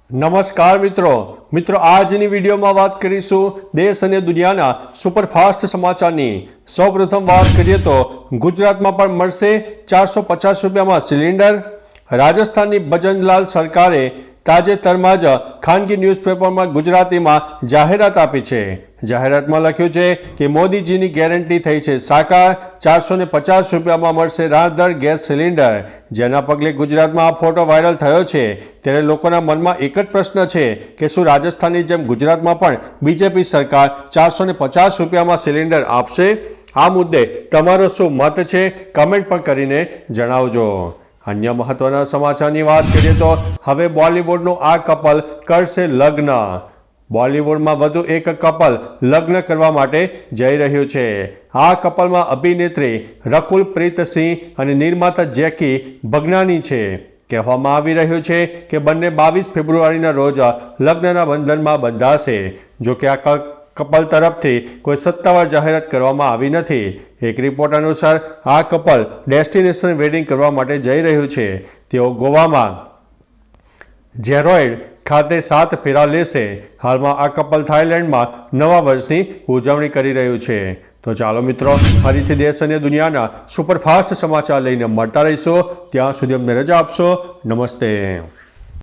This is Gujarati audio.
નમસ્કાર મિત્રો આજની વિડીયોમાં વાત કરીશું દેશ અને દુનિયાના સુપરફાસ્ટ સમાચારની। સૌપ્રથમ વાત કરીએ તો ગુજરાતમાં પણ મળશે 450 રૂપિયામાં સિલિન્ડર। રાજસ્થાનની ભજનલાલ સરકારે તાજેતરમાં જ ખાનગી ન્યૂઝપેપરમાં ગુજરાતીમાં જાહેરાત આપી છે। જાહેરાતમાં લખ્યું છે કે મોદીજીની ગેરંટી થઈ છે સાકાર, 450 રૂપિયામાં મળશે રાંધણ ગેસ સિલિન્ડર। જેના પગલે ગુજરાતમાં આ ફોટો વાયરલ થયો છે। ત્યારે લોકોના મનમાં એક જ પ્રશ્ન છે કે શું રાજસ્થાનની જેમ ગુજરાતમાં પણ બીજેપી સરકાર 450 રૂપિયામાં સિલિન્ડર આપશે? આ મુદ્દે તમારો શું મત છે? કમેન્ટ પણ કરીને જણાવજો। અન્ય મહત્વના સમાચારની વાત કરીએ તો હવે બોલિવૂડનું આ કપલ કરશે લગ્ન। બોલિવૂડમાં વધુ એક કપલ લગ્ન કરવા માટે જઈ રહ્યું છે। આ કપલમાં અભિનેત્રી રકુલ પ્રીત સિંહ અને નિર્માતા જેકી ભગનાની છે। કહેવામાં આવી રહ્યું છે કે બંને 22 ફેબ્રુઆરીના રોજ લગ્નના બંધનમાં બંધાશે। જો કે આ કપલ તરફથી કોઈ સત્તાવાર જાહેરાત કરવામાં આવી નથી। એક રિપોર્ટ અનુસાર આ કપલ ડેસ્ટિનેશન વેડિંગ કરવા માટે જઈ રહ્યું છે। તેઓ ગોવામાં જેરોઇડ ખાતે 7 ફેરા લેશે। હાલમાં આ કપલ થાઇલેન્ડમાં નવા વર્ષની ઉજવણી કરી રહ્યું છે। તો ચાલો મિત્રો, ફરીથી દેશ અને દુનિયાના સુપરફાસ્ટ સમાચાર લઈને મળતા રહીશું। ત્યાં સુધી અમને રજા આપશો। નમસ્તે।